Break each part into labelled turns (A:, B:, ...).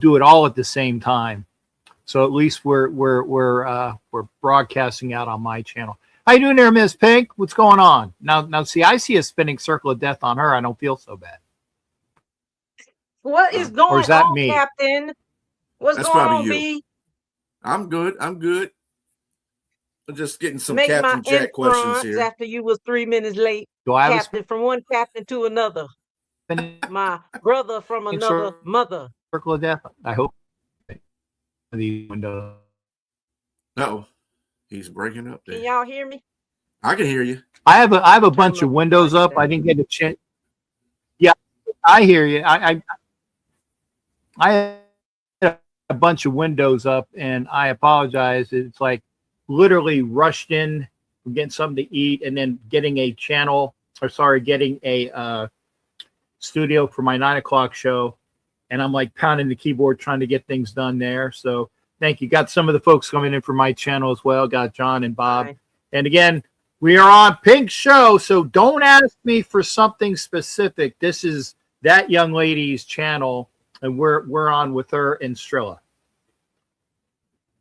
A: do it all at the same time. So at least we're broadcasting out on my channel. How you doing there, Miss Pink? What's going on? Now see, I see a spinning circle of death on her. I don't feel so bad.
B: What is
A: Or is
B: going
A: that
B: on,
A: me?
B: Captain? What's
C: That's
B: going
C: probably
B: on,
C: you.
B: B?
C: I'm good. I'm just getting some
B: Make my
C: Captain Jack questions
B: entrance
C: here.
B: after you was 3 minutes late,
A: Do I have
B: Captain, from one captain to another. My brother from another mother.
A: Circle of death. I hope the window.
C: Uh-oh. He's breaking up there.
B: Can y'all hear me?
C: I can hear you.
A: I have a bunch of windows up. I didn't get a chance. Yeah, I hear you. I had a bunch of windows up, and I apologize. It's like literally rushed in, getting something to eat, and then getting a studio for my 9 o'clock show, and I'm like pounding the keyboard trying to get things done there. So thank you. Got some of the folks coming in for my channel as well. Got John and Bob.
B: Hi.
A: And again, we are on Pink's show, so don't ask me for something specific. This is that young lady's channel, and we're on with her and Strilla.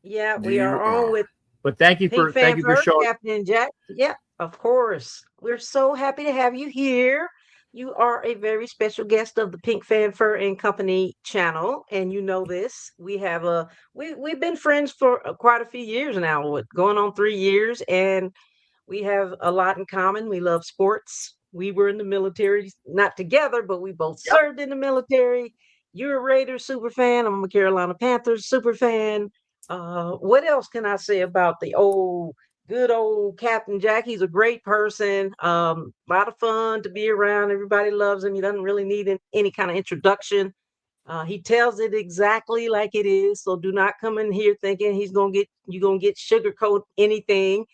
B: Yeah, we are on with
A: But thank you for showing.
B: Captain Jack. Yeah, of course. We're so happy to have you here. You are a very special guest of the Pink Fan Fur and Company channel, and you know this. We've been friends for quite a few years now, going on 3 years, and we have a lot in common. We love sports. We were in the military, not together, but we both served in the military. You're a Raiders super fan. I'm a Carolina Panthers super fan. What else can I say about the good old Captain Jack? He's a great person. A lot of fun to be around. Everybody loves him. He doesn't really need any kind of introduction. He tells it exactly like it is. So do not come in here thinking you're gonna get sugarcoat anything.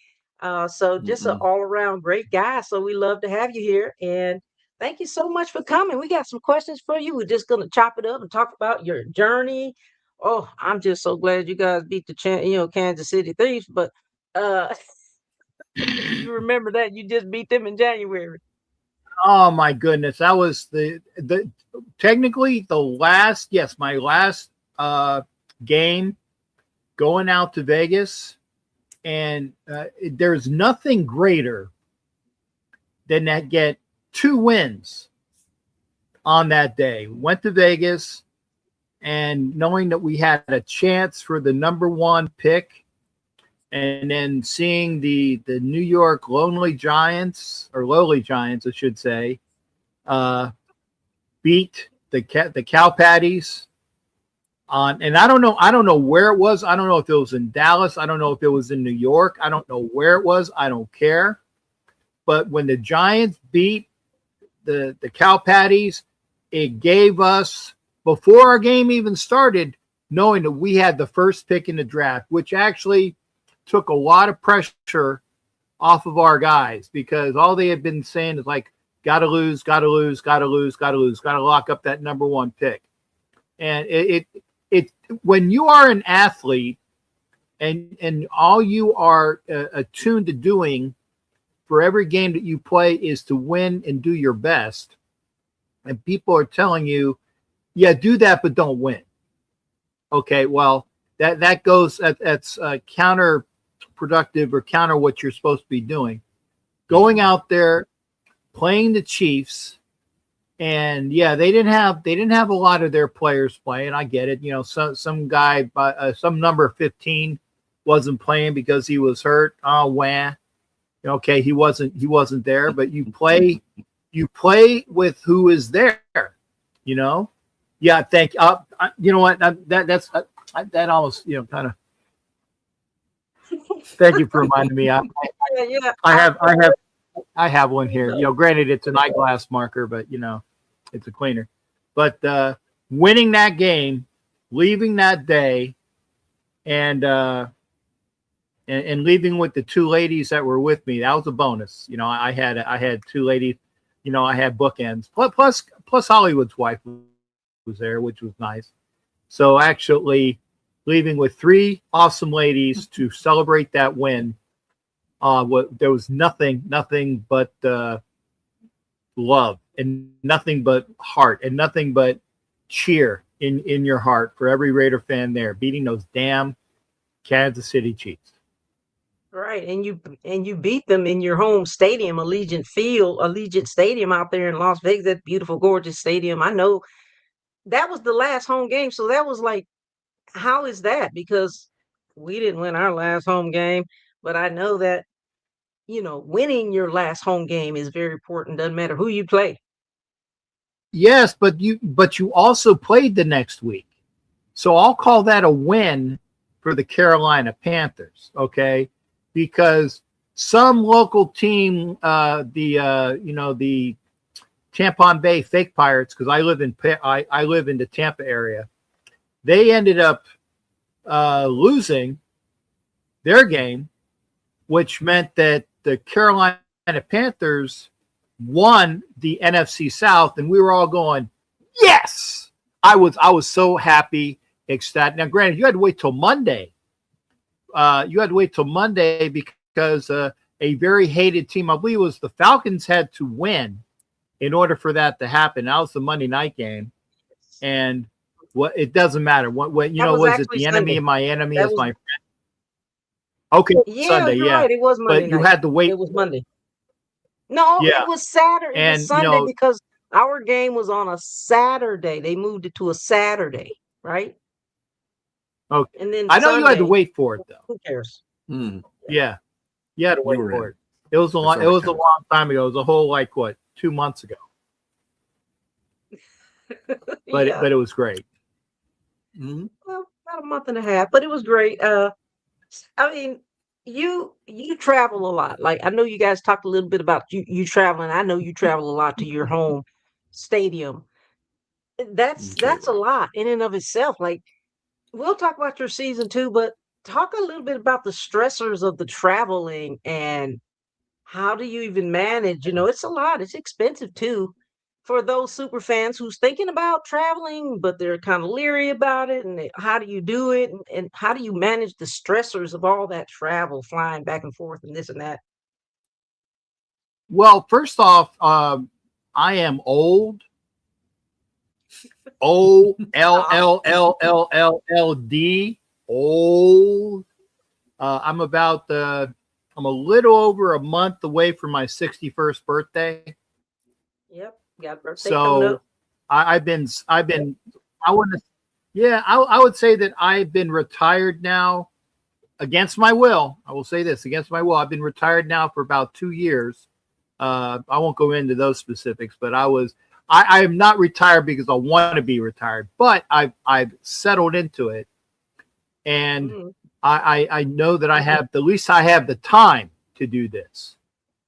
B: So just an all around great guy. So we love to have you here, and thank you so much for coming. We got some questions for you. We're just gonna chop it up and talk about your journey. Oh, I'm just so glad you guys beat the Kansas City Thieves. But you remember that you just beat them in January.
A: Oh my goodness, that was technically my last game going out to Vegas, and there's nothing greater than that get 2 wins on that day. Went to Vegas, and knowing that we had a chance for the number 1 pick, and then seeing the New York Lowly Giants, I should say, beat the Cow Patties on, and I don't know where it was. I don't know if it was in Dallas. I don't know if it was in New York. I don't know where it was. I don't care. But when the Giants beat the Cow Patties, it gave us, before our game even started, knowing that we had the first pick in the draft, which actually took a lot of pressure off of our guys, because all they had been saying is like, gotta lose, gotta lock up that number 1 pick. And it when you are an athlete and all you are attuned to doing for every game that you play is to win and do your best, and people are telling you, yeah, do that, but don't win. Okay, well, that's counterproductive or counter what you're supposed to be doing. Going out there, playing the Chiefs, and yeah, they didn't have a lot of their players playing. I get it. Some guy, some number 15 wasn't playing because he was hurt. Oh, wah. Okay, he wasn't there, but you play with who is there. Yeah, thank you. You know what? That almost kind of. Thank you for reminding me. I have one here. Granted, it's an eyeglass marker, but it's a cleaner. But winning that game, leaving that day, and leaving with the 2 ladies that were with me, that was a bonus. I had 2 ladies. I had bookends. Plus Hollywood's wife was there, which was nice. So actually, leaving with 3 awesome ladies to celebrate that win. There was nothing but love, and nothing but heart, and nothing but cheer in your heart for every Raider fan there, beating those damn Kansas City Chiefs.
B: Right, and you beat them in your home stadium, Allegiant Stadium out there in Las Vegas, that beautiful, gorgeous stadium. I know that was the last home game, so that was like, how is that? Because we didn't win our last home game, but I know that, winning your last home game is very important. Doesn't matter who you play.
A: Yes, but you also played the next week. So I'll call that a win for the Carolina Panthers, okay? Because some local team, the Tampa Bay Fake Pirates, because I live in the Tampa area, they ended up losing their game, which meant that the Carolina Panthers won the NFC South, and we were all going, yes! I was so happy, ecstatic. Now, granted, you had to wait till Monday. Because a very hated team, I believe it was the Falcons, had to win in order for that to happen. That was the Monday night game, and it doesn't matter. What was it? The enemy
B: Sunday.
A: of my enemy
B: That
A: is
B: was-
A: my friend. Okay,
B: Yeah,
A: Sunday,
B: you're
A: yeah,
B: right. It was Monday
A: but you
B: night.
A: had to wait.
B: It was Monday. No,
A: Yeah.
B: it was Saturday. It
A: And,
B: was Sunday because our game was on a Saturday. They moved it to a Saturday, right?
A: Okay.
B: And then
A: I know you had to
B: Sunday,
A: wait for it though.
B: Who cares?
C: Hmm.
A: Yeah, you had to wait
C: were
A: for
C: in.
A: it. It was a
C: That's
A: long.
C: all
A: It
C: that
A: was a
C: counts.
A: long time ago. It was a whole 2 months ago. But
B: Yeah,
A: it was great.
C: Mhm.
B: well, about a month and a half, but it was great. I mean, you travel a lot. Like, I know you guys talked a little bit about you traveling. I know you travel a lot to your home stadium. That's
C: Okay.
B: a lot in and of itself. Like, we'll talk about your season too, but talk a little bit about the stressors of the traveling and how do you even manage? It's a lot. It's expensive too. For those super fans who's thinking about traveling, but they're kind of leery about it, and how do you do it, and how do you manage the stressors of all that travel, flying back and forth, and this and that?
A: Well, first off, I am old. OLLLLLD. Old. I'm a little over a month away from my 61st birthday.
B: Yep, got birthday coming
A: So
B: up.
A: I would say that I've been retired now against my will. I will say this, against my will. I've been retired now for about 2 years. I won't go into those specifics, but I am not retired because I want to be retired, but I've settled into it. And
B: Mhm.
A: I know that at least I have the time to do this.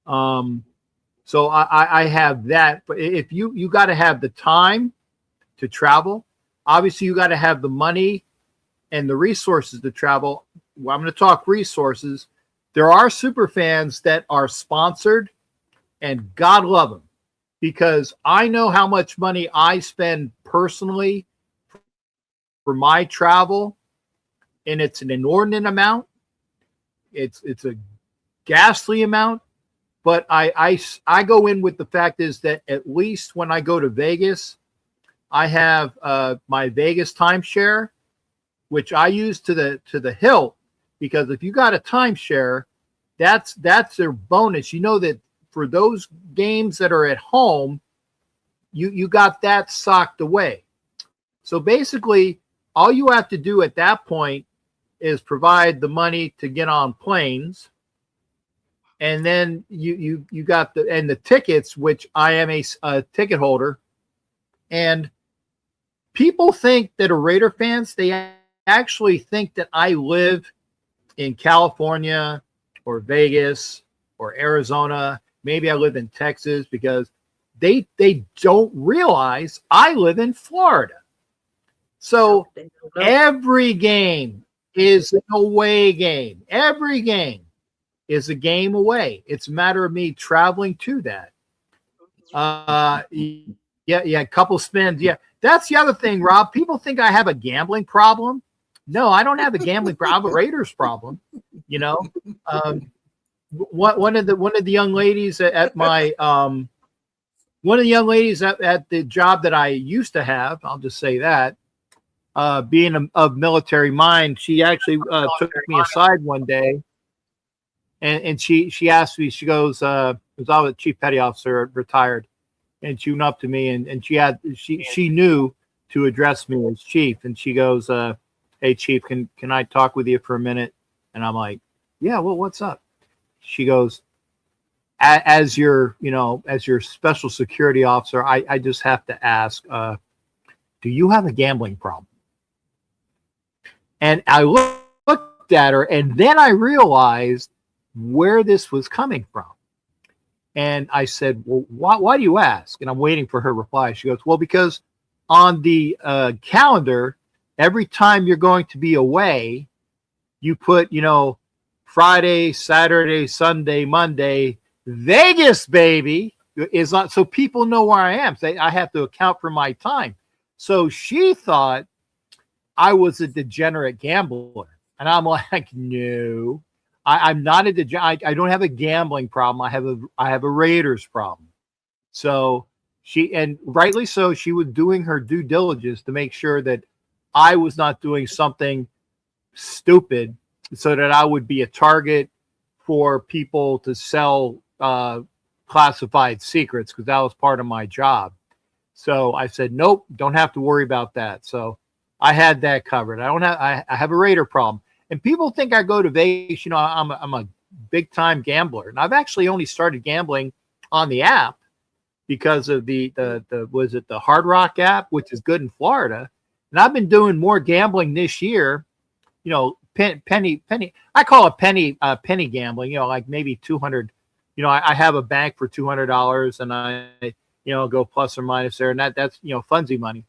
A: So I have that. But if you got to have the time to travel, obviously you got to have the money and the resources to travel. Well, I'm going to talk resources. There are super fans that are sponsored, and God love them, because I know how much money I spend personally for my travel, and it's an inordinate amount. It's a ghastly amount, but I go in with the fact is that at least when I go to Vegas, I have my Vegas timeshare, which I use to the hilt, because if you got a timeshare, that's their bonus. You know that for those games that are at home, you got that socked away. So basically, all you have to do at that point is provide the money to get on planes, and then you got the tickets, which I am a ticket holder. And people think that are Raider fans, they actually think that I live in California or Vegas or Arizona. Maybe I live in Texas, because they don't realize I live in Florida. So
B: They don't know.
A: every game is an away game. Every game is a game away. It's a matter of me traveling to that. Yeah, a couple spins. Yeah, that's the other thing, Rob. People think I have a gambling problem. No, I don't have a gambling problem. I have a Raiders problem. One of the young ladies at my one of the young ladies at the job that I used to have, I'll just say that, being of military mind, she actually took me aside one day, and she asked me. She goes, "Because I was a chief petty officer, retired," and she went up to me, and she knew to address me as chief, and she goes, "Hey, chief, can I talk with you for a minute?" And I'm like, "Yeah, well, what's up?" She goes, as your special security officer, I just have to ask, do you have a gambling problem? And I looked at her, and then I realized where this was coming from. And I said, well, why do you ask? And I'm waiting for her reply. She goes, well, because on the calendar, every time you're going to be away, you put, Friday, Saturday, Sunday, Monday, Vegas, baby, is not, so people know where I am. So I have to account for my time. So she thought I was a degenerate gambler. And I'm like, no, I'm not a degenerate. I don't have a gambling problem. I have a Raiders problem. So she, and rightly so, she was doing her due diligence to make sure that I was not doing something stupid so that I would be a target for people to sell classified secrets, because that was part of my job. So I said, nope, don't have to worry about that. So I had that covered. I have a Raider problem. And people think I go to Vegas, I'm a big time gambler. And I've actually only started gambling on the app because of the Hard Rock app, which is good in Florida. And I've been doing more gambling this year, penny. I call it penny gambling, like maybe 200. I have a bank for $200 and I, go plus or minus there. And that's, funsy money.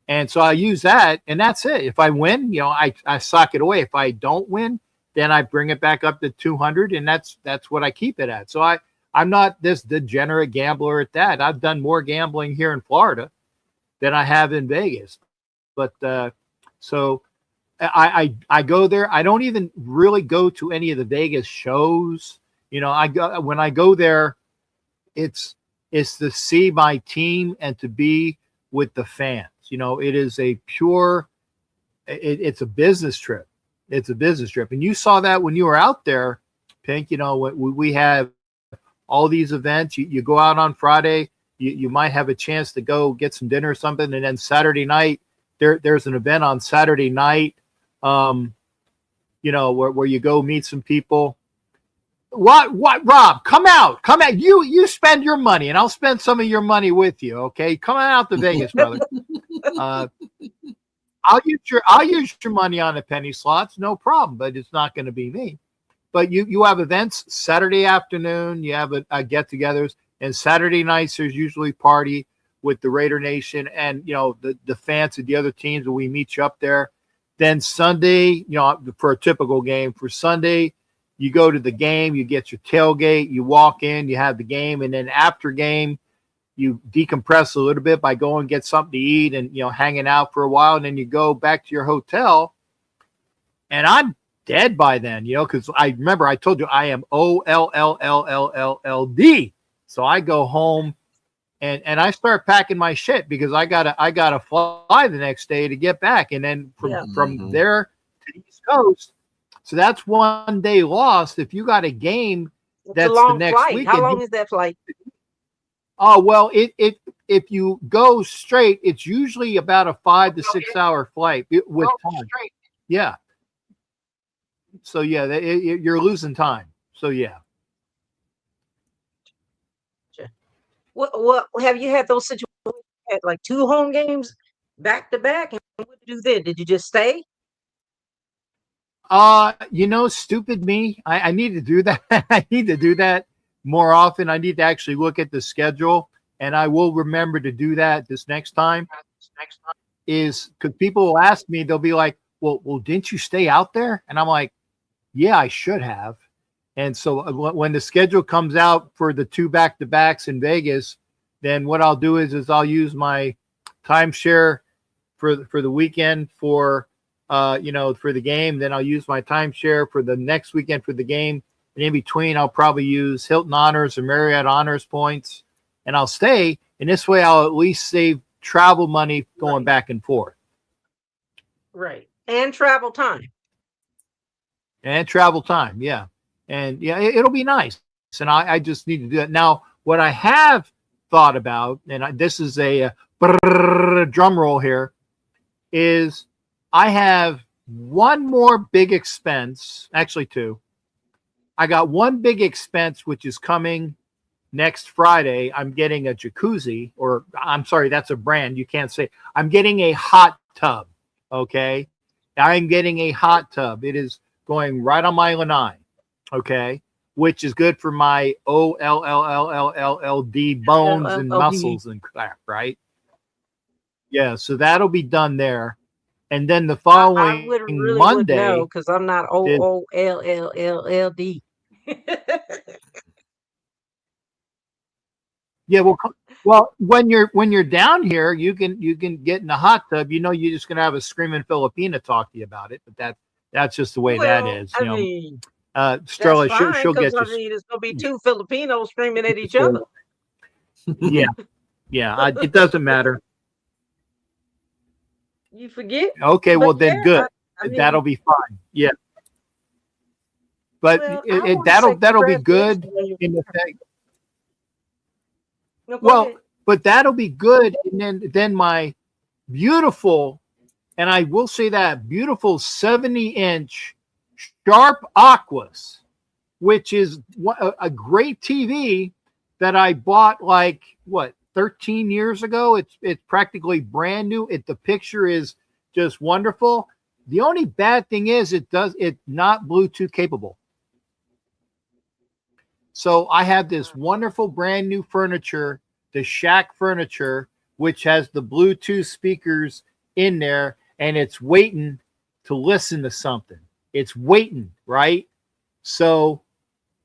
A: And so I use that and that's it. If I win, I sock it away. If I don't win, then I bring it back up to 200 and that's what I keep it at. So I'm not this degenerate gambler at that. I've done more gambling here in Florida than I have in Vegas. But so I go there. I don't even really go to any of the Vegas shows. When I go there, it's to see my team and to be with the fans. It is a pure, it's a business trip. It's a business trip. And you saw that when you were out there, Pink. We have all these events. You go out on Friday, you might have a chance to go get some dinner or something. And then Saturday night, there's an event on Saturday night, where you go meet some people. What, Rob, come out. You spend your money and I'll spend some of your money with you. Okay. Come on out to Vegas, brother. I'll use your money on the penny slots. No problem, but it's not going to be me. But you have events Saturday afternoon. You have a get-togethers, and Saturday nights there's usually party with the Raider Nation and the fans of the other teams, and we meet you up there. Then Sunday, for a typical game, for Sunday, you go to the game, you get your tailgate, you walk in, you have the game, and then after game, you decompress a little bit by going and get something to eat and hanging out for a while, and then you go back to your hotel. And I'm dead by then, because I remember I told you I am OLLLLLLD. So I go home and I start packing my shit because I gotta fly the next day to get back, and then from there to the East Coast. So that's one day lost. If you got a game, that's the next
B: flight.
A: weekend.
B: How long is that flight?
A: Oh, well, if you go straight, it's usually about a 5 to 6 hour flight with time. Yeah. So yeah, you're losing time. So yeah.
B: What have you had those situations? Had like 2 home games back to back, and what did you do then? Did you just stay?
A: Stupid me. I need to do that. I need to do that more often. I need to actually look at the schedule, and I will remember to do that this next time. Is because people will ask me, they'll be like, well, didn't you stay out there? And I'm like, yeah, I should have. And so when the schedule comes out for the 2 back-to-backs in Vegas, then what I'll do is I'll use my timeshare for the weekend for the game. Then I'll use my timeshare for the next weekend for the game. And in between, I'll probably use Hilton Honors or Marriott Honors points, and I'll stay. And this way, I'll at least save travel money going back and forth.
B: Right. And travel time.
A: and travel time. Yeah. And yeah, it'll be nice. And I just need to do that. Now, what I have thought about, and this is a drum roll here, is I have one more big expense, actually two. I got one big expense, which is coming next Friday. I'm getting a jacuzzi, or I'm sorry, that's a brand. You can't say. I'm getting a hot tub. Okay. I'm getting a hot tub. It is going right on my lanai. Okay. Which is good for my OLLLLLLD bones and muscles and crap, right? Yeah. So that'll be done there. And then the
B: I
A: following
B: would really would
A: Monday,
B: know because I'm not OOLLLLD.
A: yeah, well, when you're down here, you can get in the hot tub. You know, you're just gonna have a screaming Filipina talk to you about it, but that's just the way that
B: Well,
A: is.
B: I
A: You know,
B: mean,
A: Strella,
B: that's fine
A: she'll get
B: because I
A: you.
B: mean, it's gonna be two Filipinos screaming at each other.
A: Yeah, yeah, it doesn't matter.
B: You forget?
A: Okay,
B: But
A: well then
B: yeah,
A: good.
B: I mean,
A: That'll be fine. Yeah, but
B: well, I wanna
A: that'll
B: say
A: be good
B: congratulations on your
A: in the fact.
B: no, go
A: Well,
B: ahead.
A: but that'll be good, and then my beautiful, and I will say that beautiful 70-inch Sharp Aquas, which is a great TV that I bought like what 13 years ago. It's practically brand new. The picture is just wonderful. The only bad thing is it's not Bluetooth capable. So I have this wonderful brand new furniture, the Shack furniture, which has the Bluetooth speakers in there, and it's waiting to listen to something. It's waiting, right? So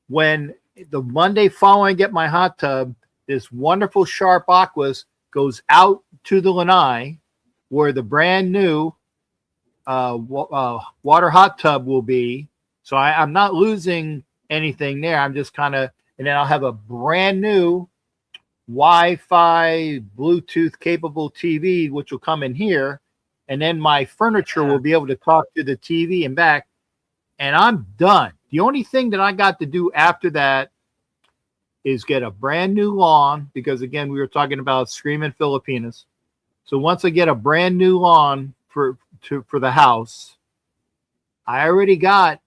A: when the Monday following I get my hot tub, this wonderful Sharp Aquas goes out to the lanai where the brand new water hot tub will be. So I'm not losing anything there. I'm just kind of, and then I'll have a brand new Wi-Fi Bluetooth capable TV, which will come in here. And then my furniture will be able to talk to the TV and back. And I'm done. The only thing that I got to do after that is get a brand new lawn, because again, we were talking about screaming Filipinas. So once I get a brand new lawn for the house, I already got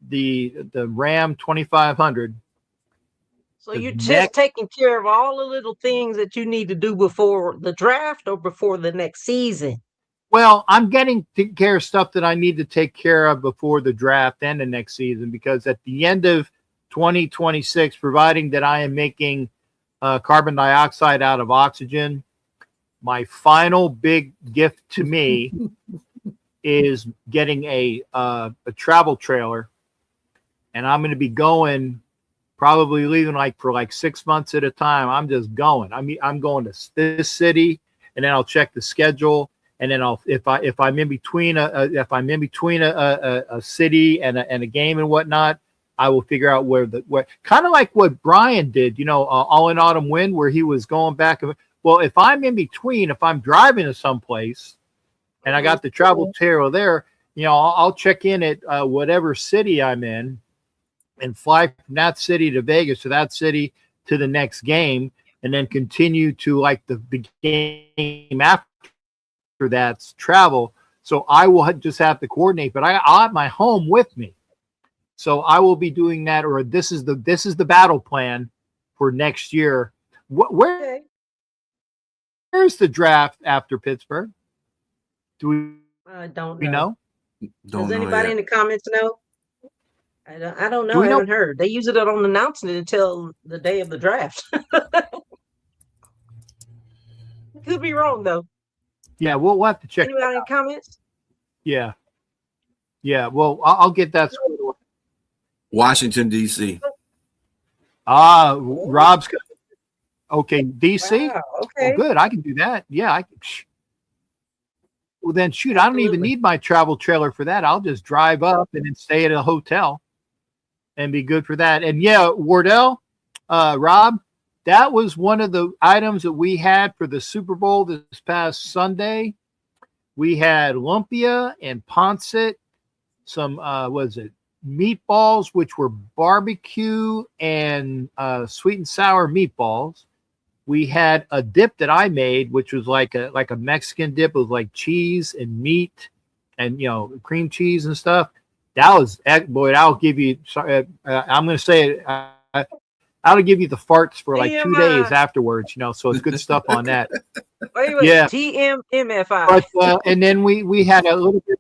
A: the Ram 2500.
B: So
A: the
B: you're just
A: next-
B: taking care of all the little things that you need to do before the draft or before the next season.
A: Well, I'm getting care of stuff that I need to take care of before the draft and the next season, because at the end of 2026, providing that I am making carbon dioxide out of oxygen, my final big gift to me is getting a travel trailer, and I'm going to be going, probably leaving for 6 months at a time. I'm just going. I'm going to this city, and then I'll check the schedule. And then if I'm in between a city and a game and whatnot, I will figure out where kind of like what Brian did, All in Autumn Wind, where he was going back. Well, if I'm in between, if I'm driving to someplace and I got the travel trailer there, I'll check in at whatever city I'm in and fly from that city to Vegas, to that city to the next game, and then continue to the game after that's travel. So I will just have to coordinate, but I'll have my home with me. So I will be doing that, or this is the battle plan for next year. Where's the draft after Pittsburgh?
B: I don't
A: we
B: know.
C: Don't
B: Does
C: know
B: anybody
C: yet.
B: in the comments know? I don't know.
A: Do we
B: I
A: know-
B: haven't heard. They usually don't announce it until the day of the draft. Could be wrong though.
A: Yeah, we'll have to check.
B: Anybody in the comments?
A: Yeah. Well, I'll get that squared away.
C: Washington, D.C.
A: Rob's got. Okay, DC.
B: Wow,
A: Oh,
B: okay.
A: good. I can do that. Yeah, well, then shoot, I don't even
B: Absolutely.
A: need my travel trailer for that. I'll just drive up and then stay at a hotel and be good for that. And yeah, Wardell, Rob, that was one of the items that we had for the Super Bowl this past Sunday. We had lumpia and pancit, some was it meatballs, which were barbecue and sweet and sour meatballs. We had a dip that I made, which was like a Mexican dip. It was like cheese and meat, and cream cheese and stuff. That was boy. I'll give you. I'm going to say it. I'll give you the farts for like 2 days afterwards. So it's good stuff on that.
B: Wait,
A: Yeah.
B: TMMFI.
A: But and then we had a little bit.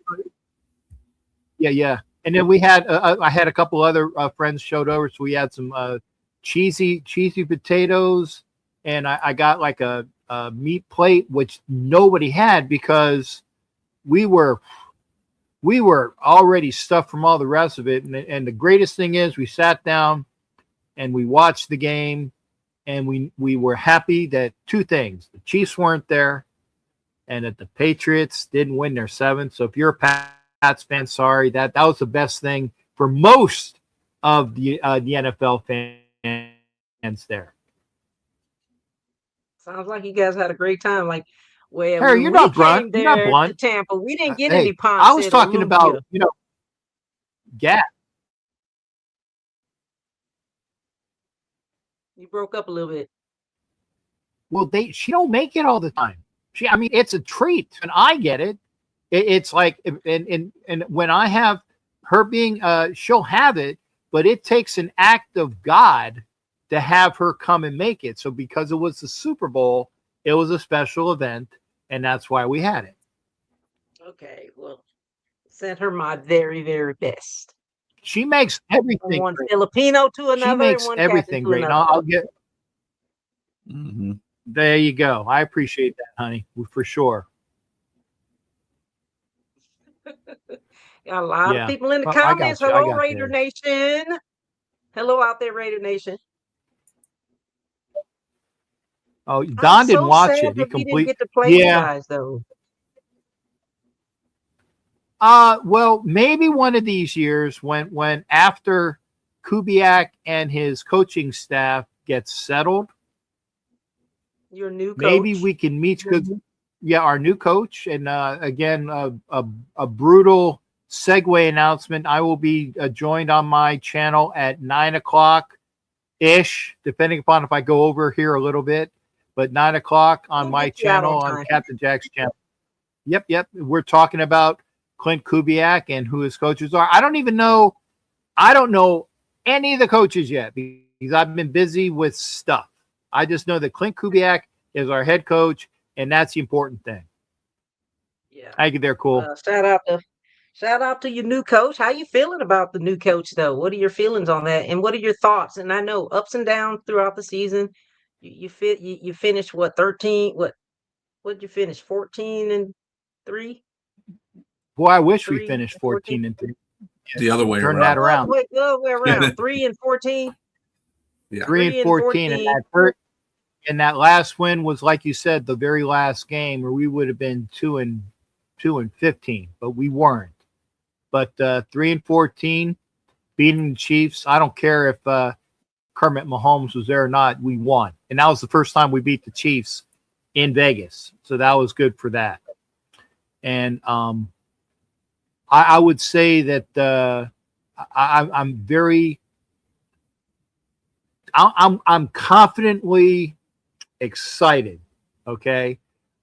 A: Yeah. And then we had I had a couple other friends showed over, so we had some cheesy potatoes, and I got like a meat plate, which nobody had because we were already stuffed from all the rest of it. And the greatest thing is we sat down and we watched the game, and we were happy that two things: the Chiefs weren't there, and that the Patriots didn't win their seventh. So if you're a Pats fan, sorry, that was the best thing for most of the NFL fans there.
B: Sounds like you guys had a great time. Like, well,
A: Harry, you're not blunt.
B: You're
A: not blunt.
B: To Tampa, we didn't get
A: Hey,
B: any ponce.
A: I was talking about gas.
B: You broke up a little bit.
A: Well, she don't make it all the time. It's a treat, and I get it. It's like, and when I have her being, she'll have it, but it takes an act of God to have her come and make it. So because it was the Super Bowl, it was a special event, and that's why we had it.
B: Okay, well, send her my very, very best.
A: She makes everything.
B: One great. Filipino to another.
A: She makes
B: one
A: everything great. I'll get.
C: Mm-hmm.
A: There you go. I appreciate that, honey, for sure.
B: Got a lot of people in the comments. Hello, Raider Nation. Hello out there, Raider Nation.
A: Oh, Don didn't watch it. He
B: didn't get to play you guys, though.
A: Well, maybe one of these years when after Kubiak and his coaching staff gets settled,
B: your new coach.
A: Maybe we can meet because our new coach. And again, a brutal segue announcement. I will be joined on my channel at 9:00 ish, depending upon if I go over here a little bit. But 9:00 on my channel, on Captain Jack's channel. Yep. We're talking about Clint Kubiak and who his coaches are. I don't know any of the coaches yet because I've been busy with stuff. I just know that Clint Kubiak is our head coach, and that's the important thing.
B: Yeah.
A: I think they're cool.
B: Shout out to your new coach. How you feeling about the new coach, though? What are your feelings on that, and what are your thoughts? And I know ups and downs throughout the season. You finished what 13? What did you finish? 14-3.
A: Boy, I wish we finished 14-3.
C: The other way
A: Turn
C: around.
A: that around.
B: The other way around. 3-14.
C: Yeah.
A: 3-14, and that hurt. And that last win was, like you said, the very last game where we would have been 2-15, but we weren't. But 3-14, beating the Chiefs. I don't care if Kermit Mahomes was there or not. We won, and that was the first time we beat the Chiefs in Vegas. So that was good for that. And I would say that I'm confidently excited. Okay.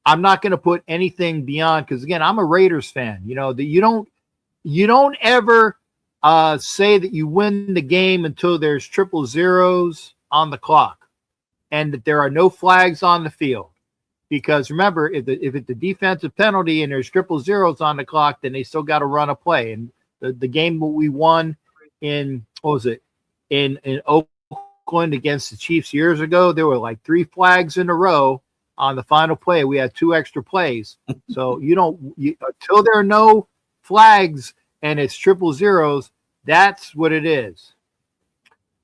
A: I'm not going to put anything beyond, because again, I'm a Raiders fan. That you don't ever say that you win the game until there's 000s on the clock and that there are no flags on the field. Because remember, if it's a defensive penalty and there's 000s on the clock, then they still got to run a play. And the game that we won in Oakland against the Chiefs years ago, there were like 3 flags in a row on the final play. We had 2 extra plays. So until there are no flags and it's 000s, that's what it is.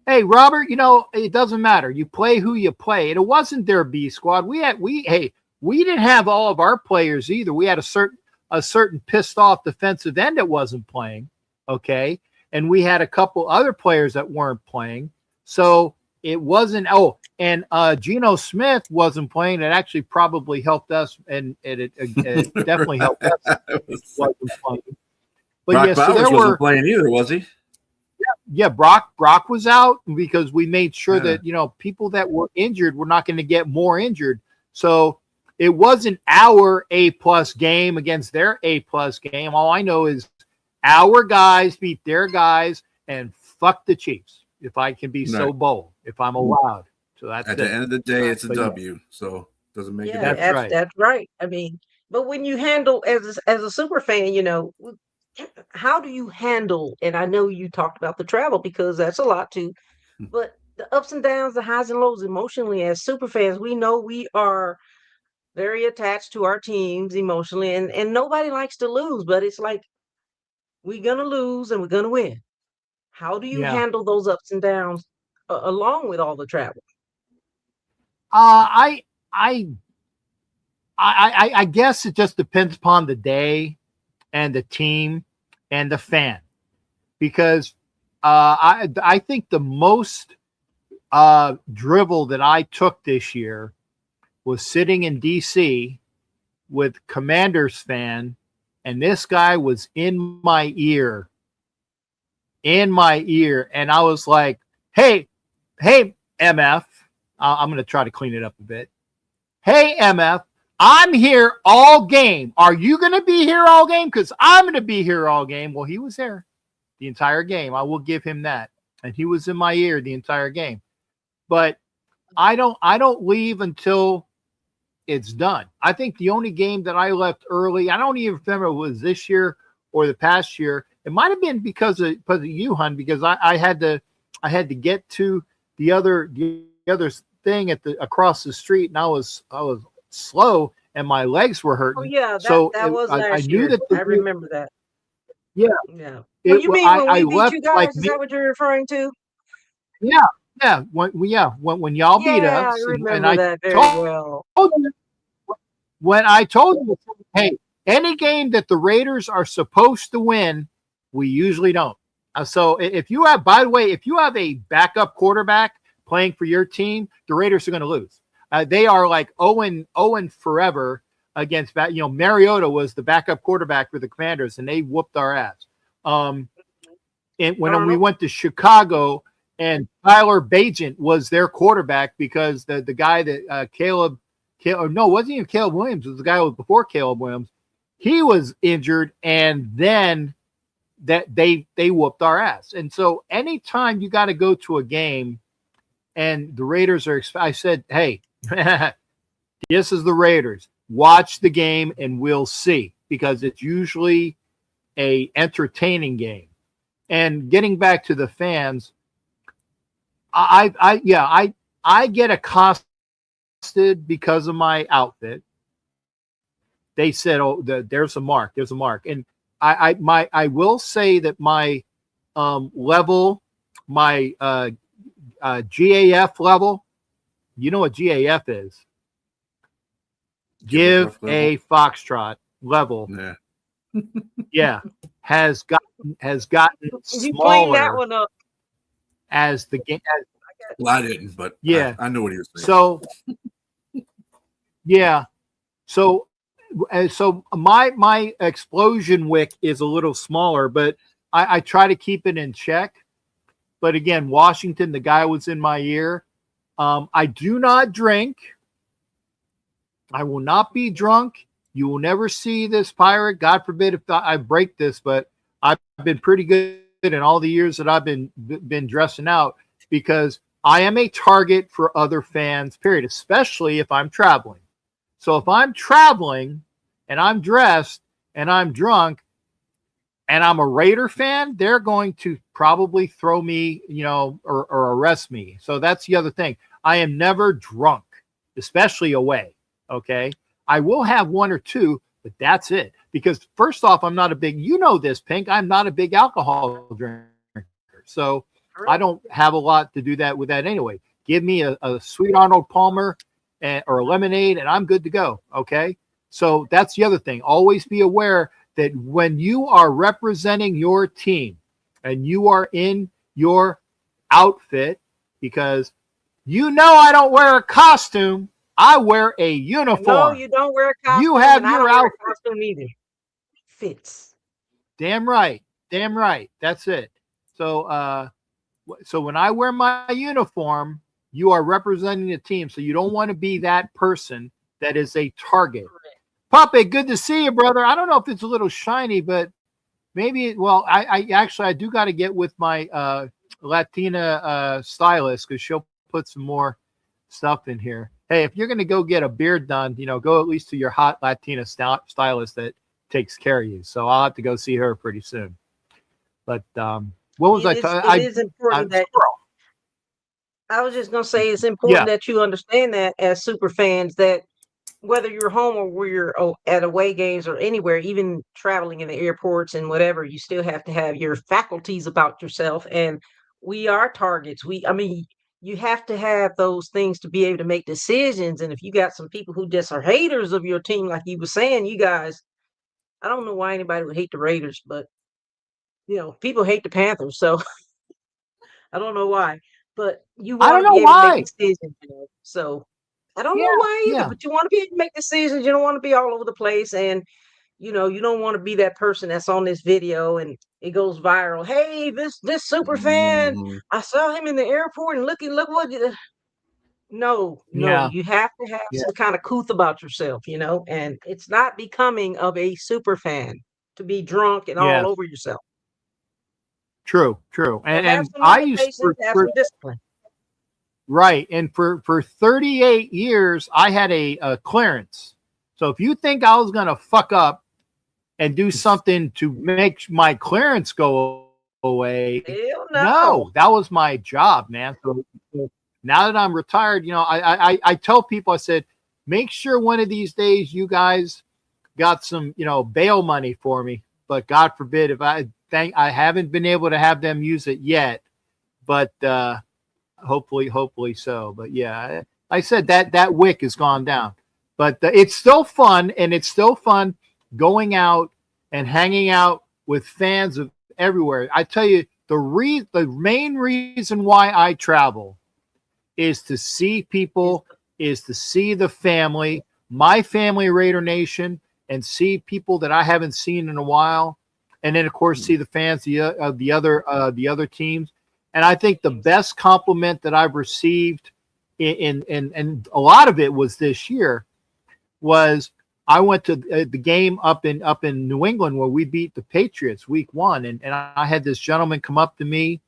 A: Hey, Robert, it doesn't matter. You play who you play. And it wasn't their B squad. We didn't have all of our players either. We had a certain pissed off defensive end that wasn't playing. Okay. And we had a couple other players that weren't playing. So it wasn't. Oh, and Geno Smith wasn't playing. It actually probably helped us, and it definitely helped us. Wasn't playing. But
C: Brock
A: yeah, so
C: Bowers
A: there
C: wasn't
A: were.
C: playing either, was he?
A: Yeah, Brock was out because we made sure
C: Yeah.
A: that people that were injured were not going to get more injured. So it wasn't our A+ game against their A+ game. All I know is our guys beat their guys and fuck the Chiefs, if I can be so
C: Right.
A: bold, if I'm allowed. So that's
C: At
A: it.
C: the end of the day, it's a
A: But yeah.
C: W. So it doesn't make a
B: Yeah,
A: That's
C: difference.
A: right.
B: that's right. I mean, but when you handle as a super fan, how do you handle? And I know you talked about the travel because that's a lot too, but the ups and downs, the highs and lows emotionally as super fans, we know we are very attached to our teams emotionally, and nobody likes to lose, but it's like we're gonna lose and we're gonna win. How do you
A: Yeah.
B: handle those ups and downs along with all the travel?
A: I I guess it just depends upon the day and the team and the fan, because I think the most drivel that I took this year was sitting in DC with Commanders fan, and this guy was in my ear, and I was like, hey MF, I'm going to try to clean it up a bit. Hey MF, I'm here all game. Are you going to be here all game? Because I'm going to be here all game. Well, he was there the entire game. I will give him that. And he was in my ear the entire game. But I don't leave until it's done. I think the only game that I left early, I don't even remember if it was this year or the past year. It might have been because of you, Hun, because I had to get to the other thing across the street, and I was slow and my legs were hurting.
B: Oh yeah,
A: So
B: that was
A: I
B: last
A: knew
B: year.
A: that
B: I remember that.
A: Yeah.
B: Yeah.
A: It,
B: Well, you mean when
A: I
B: we beat
A: left
B: you guys?
A: like
B: Is that what you're referring to?
A: yeah when y'all beat
B: Yeah, I
A: us, and
B: remember
A: I
B: that very
A: told
B: well.
A: you, when I told you, hey, any game that the Raiders are supposed to win, we usually don't. So if you have, by the way, if you have a backup quarterback playing for your team, the Raiders are going to lose. They are like 0-0 forever against that. Mariota was the backup quarterback for the Commanders, and they whooped our ass. And when we went to Chicago, and Tyler Bagent was their quarterback because the guy that Caleb, no, it wasn't even Caleb Williams. It was the guy who was before Caleb Williams. He was injured, and then that they whooped our ass. And so anytime you got to go to a game and the Raiders are, I said, hey, this is the Raiders. Watch the game and we'll see, because it's usually a entertaining game. And getting back to the fans, I get accosted because of my outfit. They said, "Oh, there's a mark. There's a mark." And I will say that my level, my GAF level. You know what GAF is? Give a foxtrot level.
C: Yeah.
A: Yeah, has gotten
B: You cleaned that
A: smaller
B: one up.
A: as the game.
C: Well, I didn't, but
A: Yeah.
C: I know what he was saying.
A: So, yeah. So my explosion wick is a little smaller, but I try to keep it in check. But again, Washington, the guy was in my ear. I do not drink. I will not be drunk. You will never see this pirate. God forbid if I break this, but I've been pretty good in all the years that I've been dressing out, because I am a target for other fans, period, especially if I'm traveling. So if I'm traveling and I'm dressed and I'm drunk and I'm a Raider fan, they're going to probably throw me, or arrest me. So that's the other thing. I am never drunk, especially away. Okay. I will have one or two, but that's it. Because first off, I'm not a big, this, Pink, I'm not a big alcohol drinker. So I don't have a lot to do that with that anyway. Give me a sweet Arnold Palmer or a lemonade and I'm good to go. Okay. So that's the other thing. Always be aware that when you are representing your team and you are in your outfit, because You know I don't wear a costume. I wear a uniform.
B: No, you don't wear a costume.
A: You have
B: and I
A: your
B: don't wear
A: outfit.
B: a costume either. Fits.
A: Damn right. Damn right. That's it. So so when I wear my uniform, you are representing the team. So you don't want to be that person that is a target. Puppet, good to see you, brother. I don't know if it's a little shiny, but maybe, well, I actually, I do got to get with my Latina stylist because she'll put some more stuff in here. Hey, if you're going to go get a beard done, go at least to your hot Latina stylist that takes care of you. So I'll have to go see her pretty soon. But what was
B: It is important that I was just gonna say it's important that you understand that as super fans, that whether you're home or where you're at away games or anywhere, even traveling in the airports and whatever, you still have to have your faculties about yourself. And we are targets. I mean, you have to have those things to be able to make decisions. And if you got some people who just are haters of your team, like you were saying, you guys, I don't know why anybody would hate the Raiders, but people hate the Panthers, so I don't know why. But you
A: I
B: want
A: don't
B: to be
A: know
B: able to
A: why.
B: make decisions, So I don't
A: Yeah,
B: know why either,
A: yeah.
B: but you want to be able to make decisions. You don't want to be all over the place, and you don't want to be that person that's on this video and it goes viral. Hey, this super fan,
C: Mhm.
B: I saw him in the airport and look what. No,
A: Yeah.
B: you have to have
A: Yeah.
B: some kind of couth about yourself, and it's not becoming of a super fan to be drunk and all
A: Yeah.
B: over yourself.
A: True.
B: So
A: And
B: have some
A: I used
B: limitations, have some discipline.
A: right. And for 38 years, I had a clearance. So if you think I was going to fuck up and do something to make my clearance go away,
B: Hell
A: no, that was my job, man. So now that I'm retired, I tell people, I said, make sure one of these days you guys got some, bail money for me. But God forbid if I haven't been able to have them use it yet, but hopefully so. But yeah, I said that wick has gone down, but it's still fun, and it's still fun going out and hanging out with fans of everywhere. I tell you, the main reason why I travel is to see people, is to see the family, my family, Raider Nation, and see people that I haven't seen in a while, and then of course see the fans of the other teams. And I think the best compliment that I've received in a lot of it was this year was I went to the game up in New England where we beat the Patriots week 1, and I had this gentleman come up to me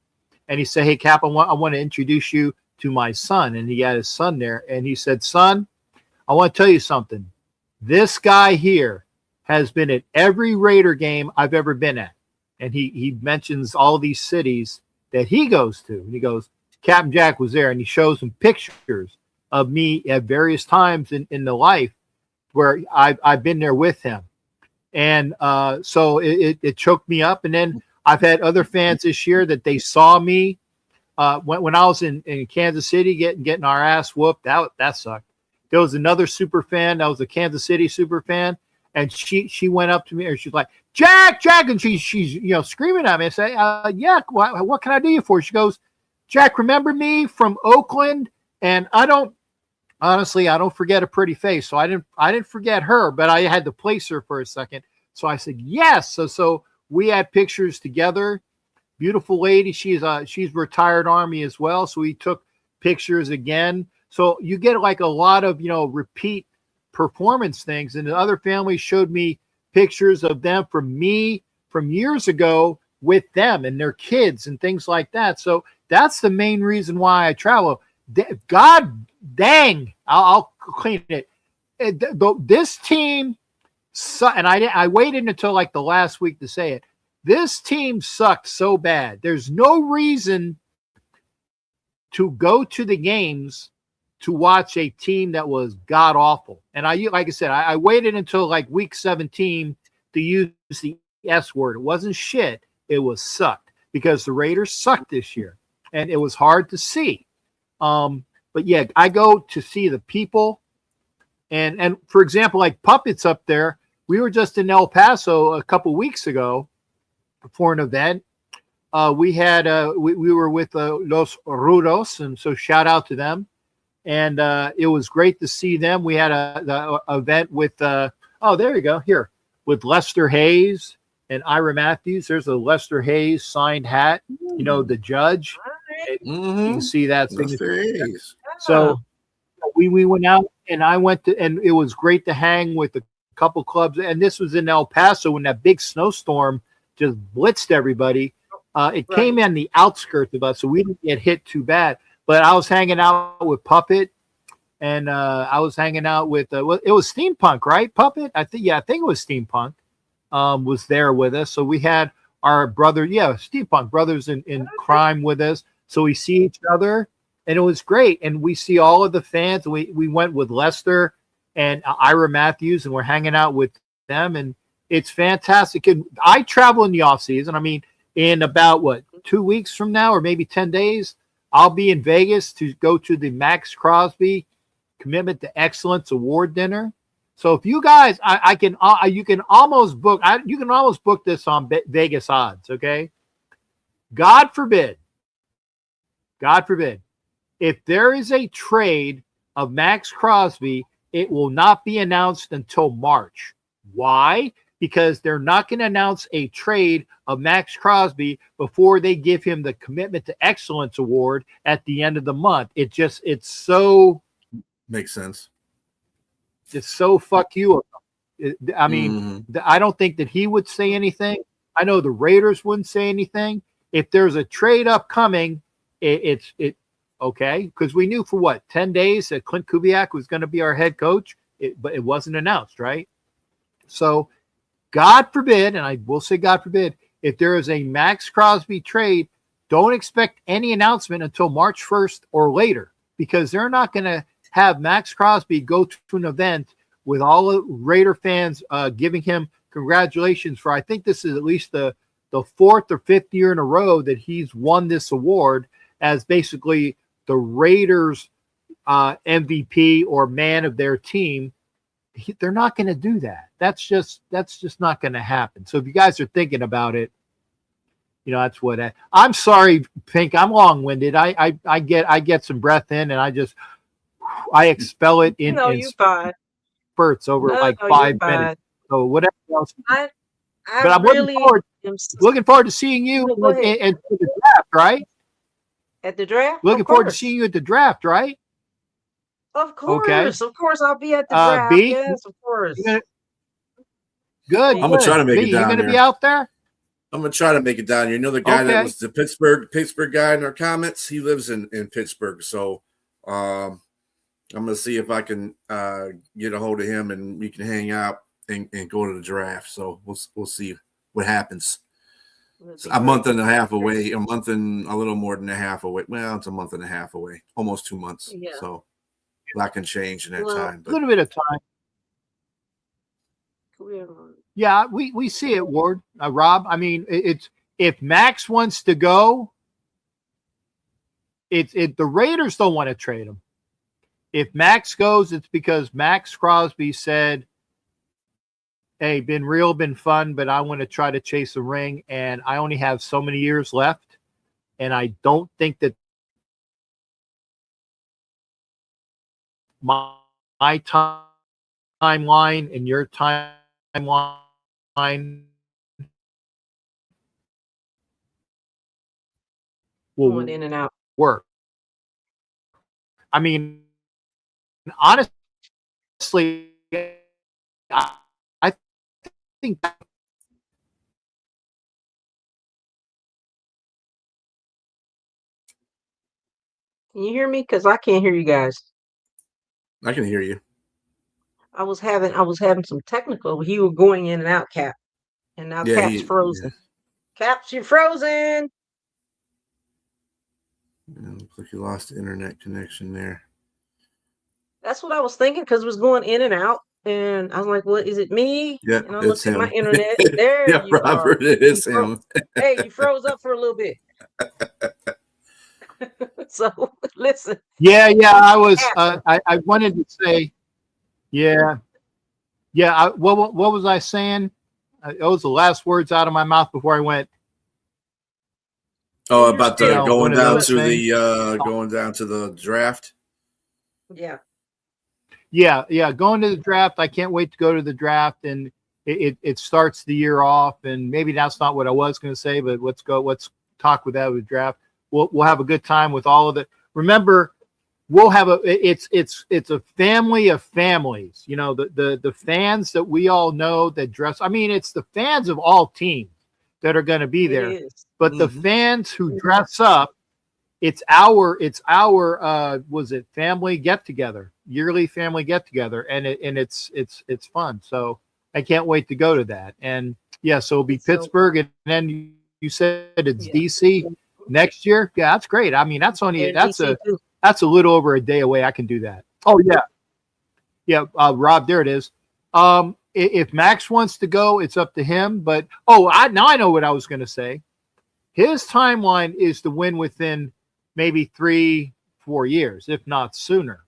A: and he said, "Hey Cap, I want to introduce you to my son." And he had his son there, and he said, "Son, I want to tell you something. This guy here has been at every Raider game I've ever been at." And he mentions all these cities that he goes to. And he goes, "Captain Jack was there," and he shows him pictures of me at various times in the life where I've been there with him. And so it choked me up. And then I've had other fans this year that they saw me when I was in Kansas City getting our ass whooped. That sucked. There was another super fan that was a Kansas City super fan, and she went up to me and she's like, Jack, and she's screaming at me. I say, "Yeah, what can I do you for?" She goes, "Jack, remember me from Oakland?" And I don't forget a pretty face, so I didn't forget her, but I had to place her for a second. So I said yes. So we had pictures together. Beautiful lady. She's retired Army as well, so we took pictures again. So you get like a lot of repeat performance things, and the other families showed me pictures of them from years ago with them and their kids and things like that. So that's the main reason why I travel. God dang, I'll clean it. This team, and I waited until like the last week to say it. This team sucked so bad. There's no reason to go to the games to watch a team that was god awful. And like I said, I waited until like week 17 to use the S word. It wasn't shit. It was sucked because the Raiders sucked this year, and it was hard to see. But yeah, I go to see the people, and for example, like Puppets up there. We were just in El Paso a couple weeks ago for an event. We were with Los Rudos, and so shout out to them. and it was great to see them. We had the event with oh, there you go, here with Lester Hayes and Ira Matthews. There's a Lester Hayes signed hat. You know, the judge. You can see that signature.
C: Hayes.
A: So we went out, and I went to, and it was great to hang with a couple clubs. And this was in El Paso when that big snowstorm just blitzed everybody. It came in the outskirts of us, so we didn't get hit too bad. But I was hanging out with Puppet, and I was hanging out with well, it was Steampunk, right? Puppet, I think it was Steampunk. Was there with us, so we had our brother, Steampunk brothers in crime with us. So we see each other, and it was great. And we see all of the fans. We went with Lester and Ira Matthews, and we're hanging out with them, and it's fantastic. And I travel in the off season. I mean, in about 2 weeks from now, or maybe 10 days, I'll be in Vegas to go to the Max Crosby Commitment to Excellence Award dinner. So if you guys, you can almost book this on Vegas odds. Okay, God forbid, if there is a trade of Max Crosby, it will not be announced until March. Why? Because they're not going to announce a trade of Max Crosby before they give him the Commitment to Excellence Award at the end of the month. It's so
C: makes sense.
A: It's so fuck you. I mean, I don't think that he would say anything. I know the Raiders wouldn't say anything. If there's a trade upcoming, it's okay, because we knew for 10 days that Clint Kubiak was going to be our head coach, but it wasn't announced, right? So God forbid, and I will say God forbid, if there is a Max Crosby trade, don't expect any announcement until March 1st or later, because they're not going to have Max Crosby go to an event with all the Raider fans giving him congratulations for, I think this is at least the fourth or fifth year in a row that he's won this award as basically the Raiders MVP or man of their team. They're not going to do that. That's just not going to happen. So if you guys are thinking about it, that's what I'm sorry, Pink. I'm long-winded. I get some breath in, and I expel it in spurts over 5 minutes. So whatever else.
B: But
A: I'm looking forward to seeing you at the draft, right?
B: At the draft?
A: Looking forward to seeing you at the draft, right?
B: Of course.
A: Okay.
B: Of course, I'll be at the draft.
A: B,
B: yes, of course.
A: Good.
C: I'm going to try to make
A: B,
C: it down
A: you going to
C: there.
A: be out there?
C: I'm going to try to make it down here. You know the guy that was the Pittsburgh guy in our comments? He lives in Pittsburgh. So I'm going to see if I can get a hold of him and we can hang out and go to the draft. So we'll see what happens. It's a month and a half away, a month and a little more than a half away. Well, it's a month and a half away, almost 2 months.
B: Yeah.
C: So that can change in that time.
A: A little bit of time. Yeah, we see it, Ward. Rob, I mean, it's if Max wants to go, the Raiders don't want to trade him. If Max goes, it's because Max Crosby said, hey, been fun, but I want to try to chase a ring, and I only have so many years left, and I don't think that my timeline and your timeline will
B: Going in and out.
A: work. I mean, honestly, I think
B: Can you hear me? Because I can't hear you guys.
C: I can hear you.
B: I was having some technical. You were going in and out, Cap, and now Cap's frozen. Yeah. Caps, you're frozen.
C: Looks like you lost the internet connection there.
B: That's what I was thinking because it was going in and out, and I was like, "What is it? Me?"
C: Yeah,
B: and I looked at my internet. There,
C: yeah,
B: you
C: Robert,
B: are.
C: it is him.
B: Hey, you froze up for a little bit. So listen.
A: Yeah. I was. I wanted to say. Yeah. What was I saying? Those the last words out of my mouth before I went.
C: Oh, about going down to the draft.
B: Yeah.
A: Going to the draft. I can't wait to go to the draft, and it starts the year off. And maybe that's not what I was going to say, but let's talk with that with draft. We'll have a good time with all of it. Remember, we'll have it's a family of families. You know, the fans that we all know that dress. I mean, it's the fans of all teams that are going to be there, but the fans who dress up. It's our was it family get together, yearly family get together, and it's fun. So I can't wait to go to that. And yeah, so it'll be Pittsburgh, and then you said it's DC next year. Yeah, that's great. I mean, that's a little over a day away. I can do that. Oh yeah. Rob, there it is. If Max wants to go, it's up to him. But now I know what I was going to say. His timeline is to win within maybe 3-4 years, if not sooner.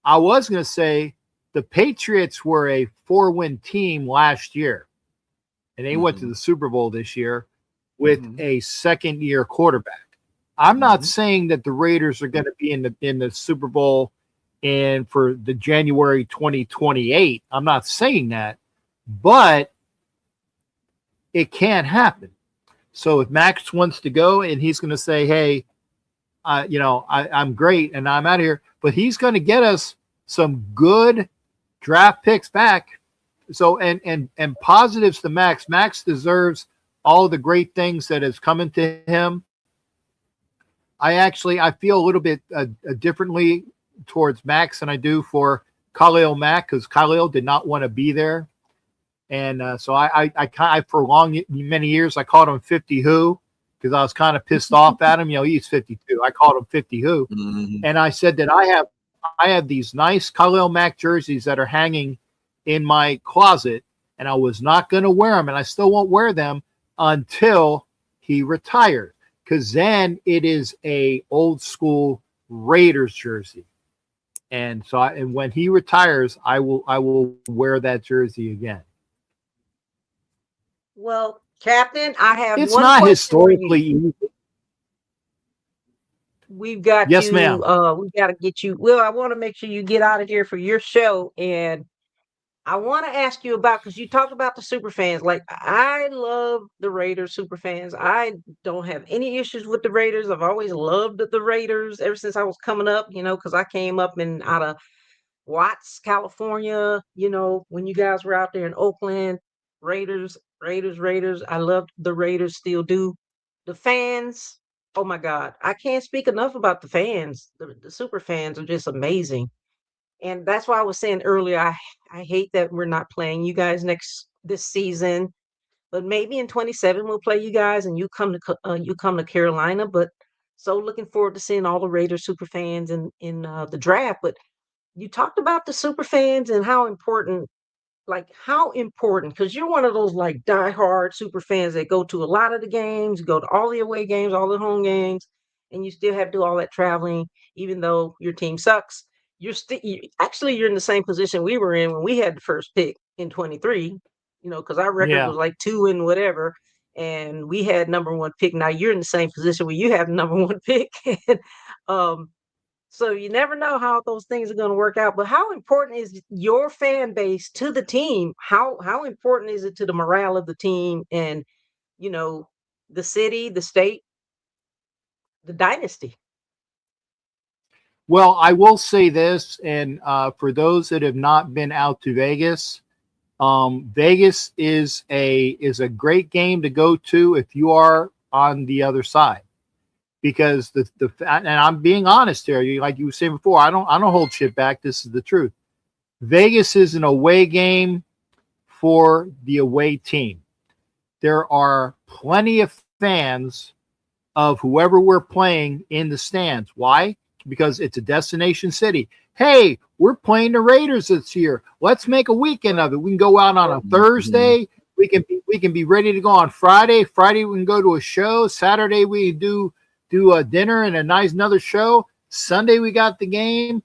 A: I was going to say the Patriots were a 4-win team last year, and they went to the Super Bowl this year with a second-year quarterback. I'm not saying that the Raiders are going to be in the Super Bowl and for the January 2028. I'm not saying that, but it can happen. So if Max wants to go and he's going to say, hey, I'm great and I'm out of here, but he's going to get us some good draft picks back. So, and positives to Max. Max deserves all the great things that is coming to him. I feel a little bit differently towards Max than I do for Khalil Mack, because Khalil did not want to be there. And so I for many years, I called him 50 Who, because I was kind of pissed off at him. He's 52. I called him 50 Who. And I said that I have these nice Khalil Mack jerseys that are hanging in my closet, and I was not going to wear them, and I still won't wear them until he retired, because then it is a old school Raiders jersey. And so when he retires, I will wear that jersey again.
B: Well, Captain, I have
A: it's
B: one
A: not
B: question
A: historically easy.
B: We've got
A: yes,
B: you,
A: ma'am.
B: We got to get you. Well, I want to make sure you get out of here for your show, and I want to ask you about, because you talked about the super fans. Like, I love the Raiders super fans. I don't have any issues with the Raiders. I've always loved the Raiders ever since I was coming up. Because I came up out of Watts, California. When you guys were out there in Oakland, Raiders. I love the Raiders, still do. The fans, oh my God, I can't speak enough about the fans. The super fans are just amazing. And that's why I was saying earlier, I hate that we're not playing you guys this season, but maybe in 27 we'll play you guys and you come to Carolina. But so looking forward to seeing all the Raiders super fans in the draft. But you talked about the super fans and how important, because you're one of those like diehard super fans that go to a lot of the games, go to all the away games, all the home games, and you still have to do all that traveling, even though your team sucks. You're in the same position we were in when we had the first pick in 23, because our record was like 2 and whatever, and we had number 1 pick. Now you're in the same position where you have number 1 pick. So you never know how those things are going to work out. But how important is your fan base to the team? How important is it to the morale of the team and, the city, the state, the dynasty?
A: Well, I will say this, and for those that have not been out to Vegas, Vegas is a great game to go to if you are on the other side. Because and I'm being honest here, like you were saying before, I don't hold shit back. This is the truth. Vegas is an away game for the away team. There are plenty of fans of whoever we're playing in the stands. Why? Because it's a destination city. Hey, we're playing the Raiders this year. Let's make a weekend of it. We can go out on a Thursday. We can be ready to go on Friday. Friday we can go to a show. Saturday we do a dinner and another show. Sunday we got the game.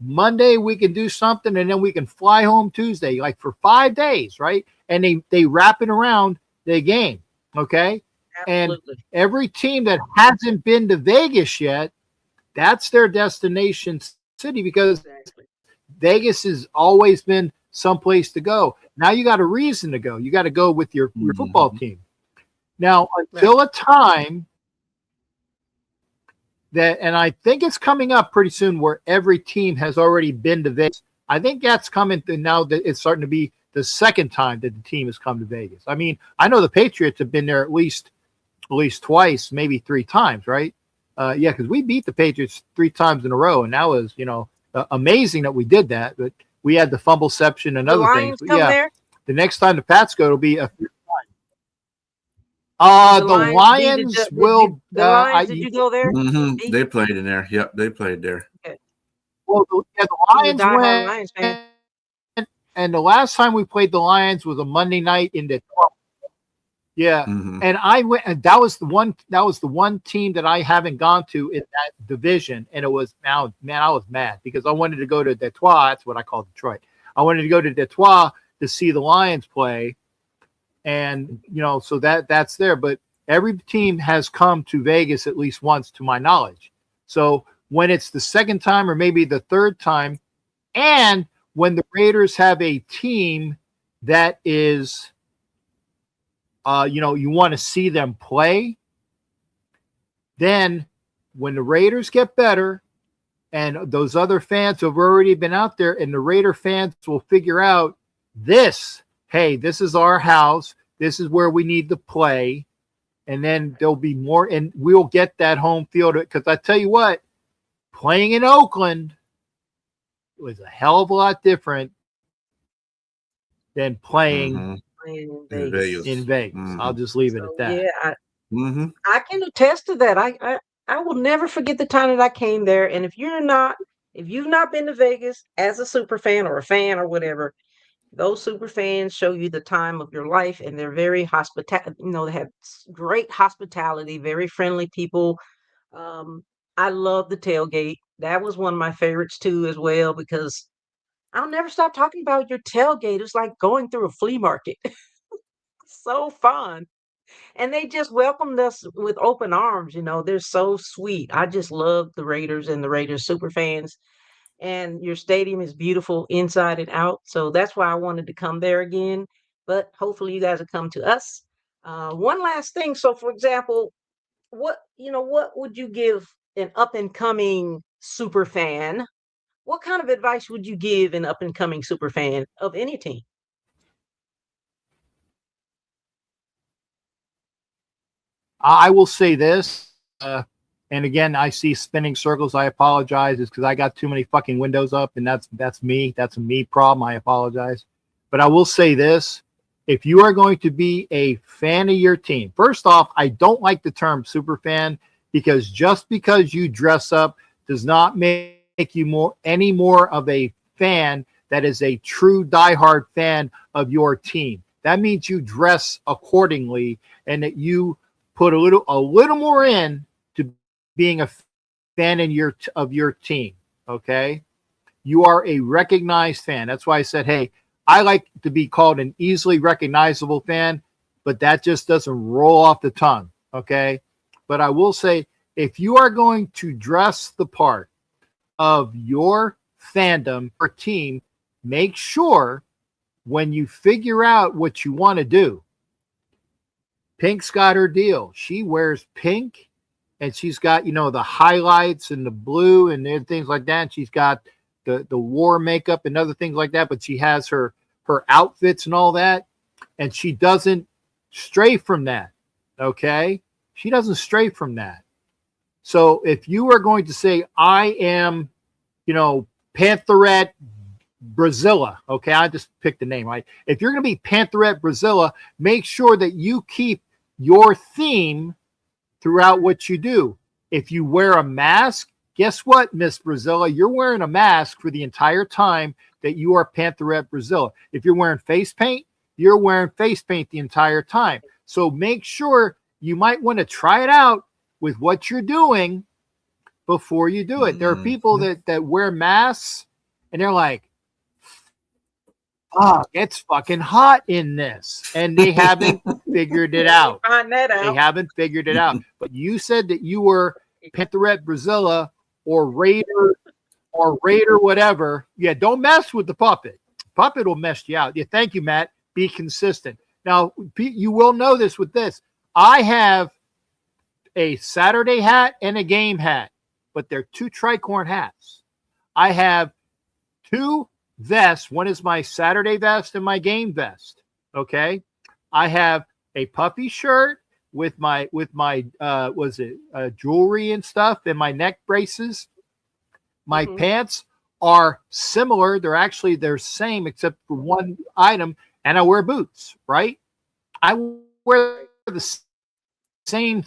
A: Monday we can do something, and then we can fly home Tuesday, like for 5 days, right? And they wrap it around the game, okay? Absolutely. And every team that hasn't been to Vegas yet, that's their destination city because
B: Exactly.
A: Vegas has always been someplace to go. Now you got a reason to go. You got to go with your football team. Now, until a time that, and I think it's coming up pretty soon where every team has already been to Vegas. I think that's coming to now that it's starting to be the second time that the team has come to Vegas. I mean, I know the Patriots have been there at least twice, maybe 3 times, right? Yeah, because we beat the Patriots 3 times in a row, and that was, amazing that we did that. But we had the fumbleception and
B: The
A: other
B: Lions
A: things. But
B: come
A: yeah,
B: there.
A: the next time the Pats go, it'll be a
B: The
A: the
B: Lions
A: Lions will.
B: the Lions, did you go there? Beat-
C: They played in there. Yep, they played there.
A: Well, the
B: I'm a
A: Lions
B: diehard Lions fan.
A: went, and the last time we played the Lions was a Monday night in Detroit. Yeah, and I went, and that was the one team that I haven't gone to in that division, and it was now, man, I was mad because I wanted to go to Detroit. That's what I call Detroit. I wanted to go to Detroit to see the Lions play, and so that's there. But every team has come to Vegas at least once, to my knowledge. So when it's the second time or maybe the third time, and when the Raiders have a team that is, you want to see them play, then when the Raiders get better and those other fans have already been out there, and the Raider fans will figure out this, hey, this is our house. This is where we need to play. And then there'll be more, and we'll get that home field. Because I tell you what, playing in Oakland was a hell of a lot different than playing
B: In
C: In
B: Vegas.
A: in Vegas. I'll just leave it at that.
B: Yeah, I can attest to that. I will never forget the time that I came there. And if you've not been to Vegas as a super fan or a fan or whatever, those super fans show you the time of your life, and they're very they have great hospitality, very friendly people. I love the tailgate. That was one of my favorites too, as well, because I'll never stop talking about your tailgate. It's like going through a flea market. So fun. And they just welcomed us with open arms. They're so sweet. I just love the Raiders and the Raiders super fans. And your stadium is beautiful inside and out. So that's why I wanted to come there again. But hopefully you guys will come to us. One last thing. So, for example, what would you give an up and coming super fan? What kind of advice would you give an up and coming super fan of any team?
A: I will say this, and again, I see spinning circles. I apologize. It's because I got too many fucking windows up, and that's me. That's a me problem. I apologize. But I will say this. If you are going to be a fan of your team, first off, I don't like the term super fan, because just because you dress up does not make you any more of a fan that is a true diehard fan of your team. That means you dress accordingly and that you put a little more in to being a fan of your team. Okay, you are a recognized fan. That's why I said, hey, I like to be called an easily recognizable fan, but that just doesn't roll off the tongue. Okay, but I will say, if you are going to dress the part of your fandom or team, make sure when you figure out what you want to do. Pink's got her deal. She wears pink, and she's got, the highlights and the blue and things like that. And she's got the war makeup and other things like that, but she has her outfits and all that, and she doesn't stray from that. Okay? She doesn't stray from that. So if you are going to say, I am, Pantherette Brazilla, okay, I just picked the name, right? If you're going to be Pantherette Brazilla, make sure that you keep your theme throughout what you do. If you wear a mask, guess what, Miss Brazilla? You're wearing a mask for the entire time that you are Pantherette Brazilla. If you're wearing face paint, you're wearing face paint the entire time. So make sure you might want to try it out with what you're doing before you do it. There are people that wear masks and they're like, oh, it's fucking hot in this. And they haven't figured it out.
B: Find that out.
A: They haven't figured it out. But you said that you were Pantherette Brazilla or Raider or Raider, whatever, yeah, don't mess with the puppet. Puppet will mess you out. Yeah, thank you, Matt. Be consistent. Now, you will know this with this. I have a Saturday hat and a game hat, but they're two tricorn hats. I have two vests. One is my Saturday vest and my game vest. Okay. I have a puffy shirt with my jewelry and stuff and my neck braces. My pants are similar. They're same except for one item, and I wear boots, right? I wear the same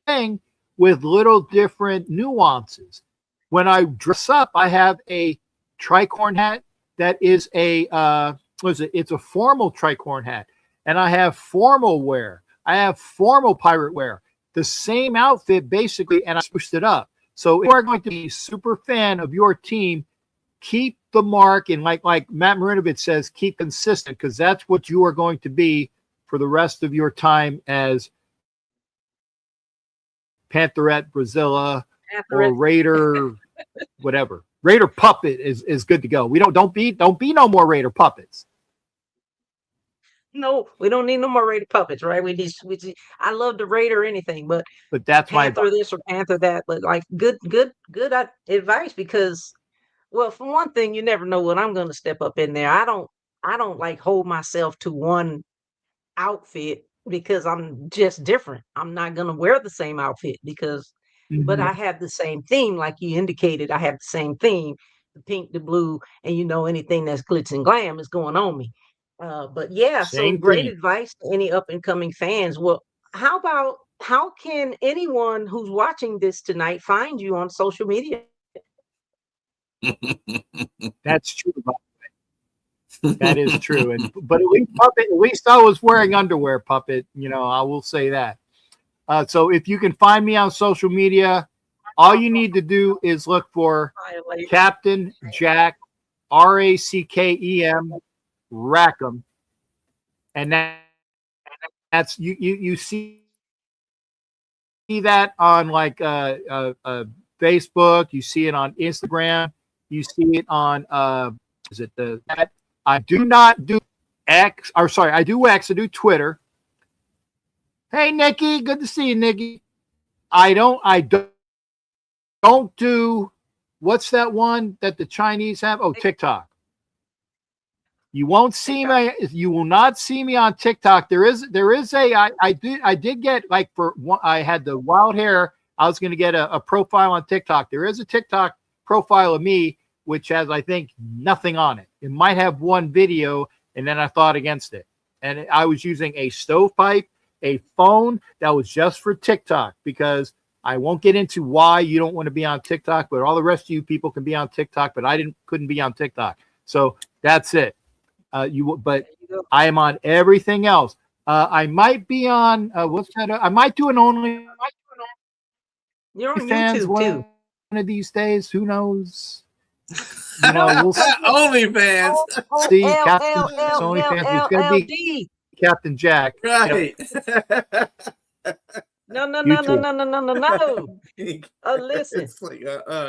A: thing with little different nuances. When I dress up, I have a tricorn hat that is it's a formal tricorn hat, and I have formal wear. I have formal pirate wear. The same outfit basically, and I switched it up. So if you are going to be a super fan of your team, keep the mark, and like Matt Marinovich says, keep consistent, because that's what you are going to be for the rest of your time as Pantherette Brazilla or Raider, whatever. Raider Puppet is good to go. Don't be no more Raider Puppets.
B: No, we don't need no more Raider puppets, right? I love the Raider or anything, but
A: that's
B: Panther this or Panther that. But like good advice, because, well, for one thing, you never know when I'm going to step up in there. I don't like hold myself to one outfit because I'm just different. I'm not going to wear the same outfit because, but I have the same theme, like you indicated. I have the same theme, the pink, the blue, and anything that's glitz and glam is going on me. But yeah, so great advice to any up and coming fans. Well, how can anyone who's watching this tonight find you on social media?
A: That's true. That is true. But at least I was wearing underwear, Puppet. I will say that. So if you can find me on social media, all you need to do is look for Captain Jack, Rackem, Rackham, and that's you see that on like Facebook. You see it on Instagram. You see it on I do not do X, or sorry, I do X. I do Twitter. Hey, Nikki, good to see you, Nikki. I don't do, what's that one that the Chinese have? Oh, TikTok. You won't see me. You will not see me on TikTok. I did get, like, for one, I had the wild hair. I was going to get a profile on TikTok. There is a TikTok profile of me, which has, I think, nothing on it. It might have one video, and then I thought against it. And I was using a stovepipe, a phone that was just for TikTok, because I won't get into why you don't want to be on TikTok, but all the rest of you people can be on TikTok, but couldn't be on TikTok. So that's it. But I am on everything else. I might be on what's that? I might do an only.
B: You're on YouTube too.
A: One of these days, who knows? We'll see.
C: OnlyFans.
A: See, Captain. It's going to be Captain Jack.
C: Right.
B: No. Listen.
C: It's like,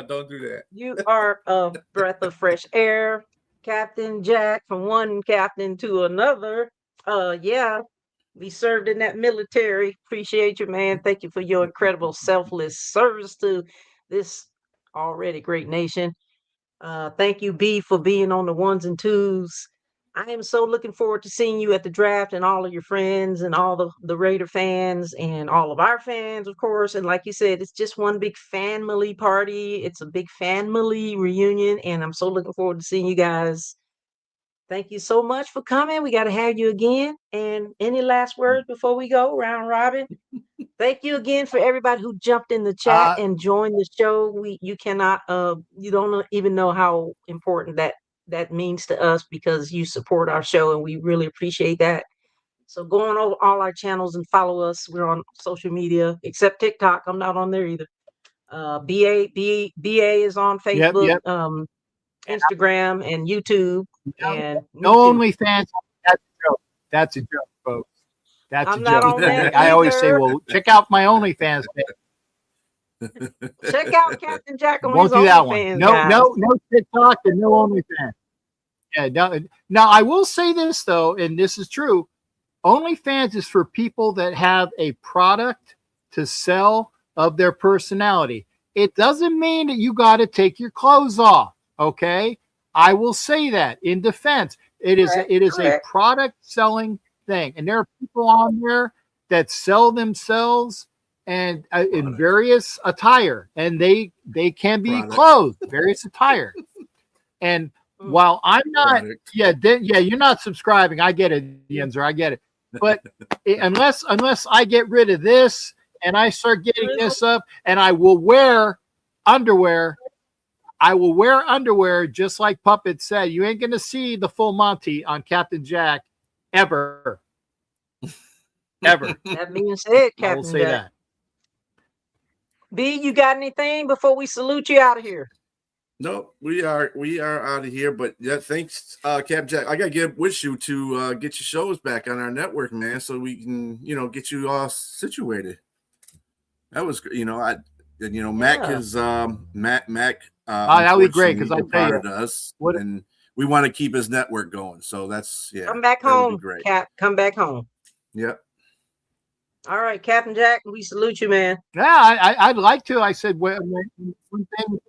C: don't do that.
B: You are a breath of fresh air, Captain Jack, from one captain to another. Yeah, we served in that military. Appreciate you, man. Thank you for your incredible selfless service to this already great nation. Thank you, B, for being on the ones and twos. I am so looking forward to seeing you at the draft, and all of your friends and all the Raider fans and all of our fans, of course. And like you said, it's just one big family party. It's a big family reunion, and I'm so looking forward to seeing you guys. Thank you so much for coming. We got to have you again. And any last words before we go, round robin? Thank you again for everybody who jumped in the chat and joined the show. You don't even know how important that means to us, because you support our show, and we really appreciate that. So go on over all our channels and follow us. We're on social media, except TikTok. I'm not on there either. BA is on Facebook,
A: Yep.
B: Instagram, and YouTube. And
A: no OnlyFans. That's a joke, folks. That's
B: I'm
A: a
B: not
A: joke.
B: on that
A: I always say,
B: either.
A: well, check out my OnlyFans page.
B: Check out Captain Jack on
A: Won't
B: his
A: do that one.
B: OnlyFans,
A: No,
B: guys.
A: no TikTok and no OnlyFans. Yeah, no. Now I will say this though, and this is true. OnlyFans is for people that have a product to sell of their personality. It doesn't mean that you got to take your clothes off. Okay, I will say that in defense. It is a product selling thing, and there are people on there that sell themselves and in various attire, and they can be clothed, various attire. And while I'm not, you're not subscribing. I get it, Yenzer, I get it. But unless I get rid of this and I start getting this up, and I will wear underwear. I will wear underwear just like Puppet said. You ain't gonna see the full Monty on Captain Jack ever. Ever.
B: That being said, Captain
A: I will say
B: Jack.
A: that.
B: B, you got anything before we salute you out of here?
C: No, we are out of here. But yeah, thanks, Cap Jack. I gotta wish you to get your shows back on our network, man, so we can get you all situated. That was Mac is Mac.
A: That would be great because I tell you,
C: us, and we want to keep his network going. So that's
B: Come back home, Cap. Come back home.
C: Yep.
B: All right, Captain Jack, we salute you, man.
A: Yeah, I'd like to. I said one thing.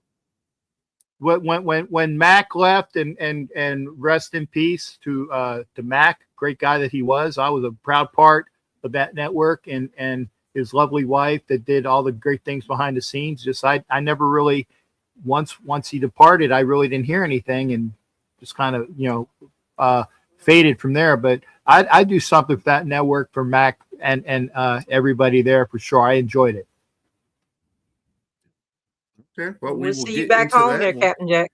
A: When Mac left and rest in peace to Mac, great guy that he was. I was a proud part of that network, and his lovely wife that did all the great things behind the scenes. Just I never really once he departed, I really didn't hear anything, and just kind of faded from there. But I do something for that network for Mac and everybody there for sure. I enjoyed it.
C: Okay, well,
B: we'll see you back home there, Captain Jack.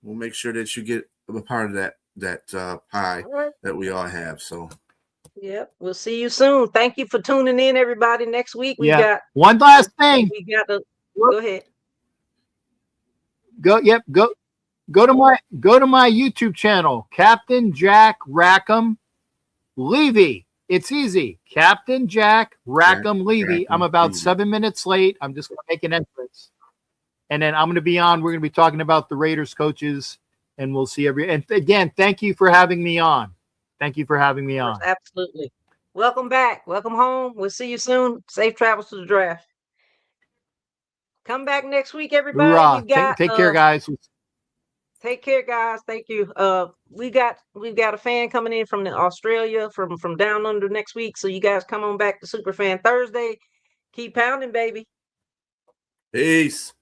C: We'll make sure that you get a part of that pie that we all have. So,
B: yep, we'll see you soon. Thank you for tuning in, everybody. Next week we got
A: one last thing.
B: We got to go ahead.
A: Go to my YouTube channel, Captain Jack Rackham Levy. It's easy, Captain Jack Rackham Levy. I'm about 7 minutes late. I'm just going to make an entrance. And then I'm going to be on. We're going to be talking about the Raiders coaches, and we'll see and again, thank you for having me on. Thank you for having me on.
B: Absolutely. Welcome back. Welcome home. We'll see you soon. Safe travels to the draft. Come back next week, everybody.
A: Take care, guys.
B: Take care, guys. Thank you. We've got a fan coming in from Australia, from down under next week. So you guys come on back to Superfan Thursday. Keep pounding, baby.
C: Peace.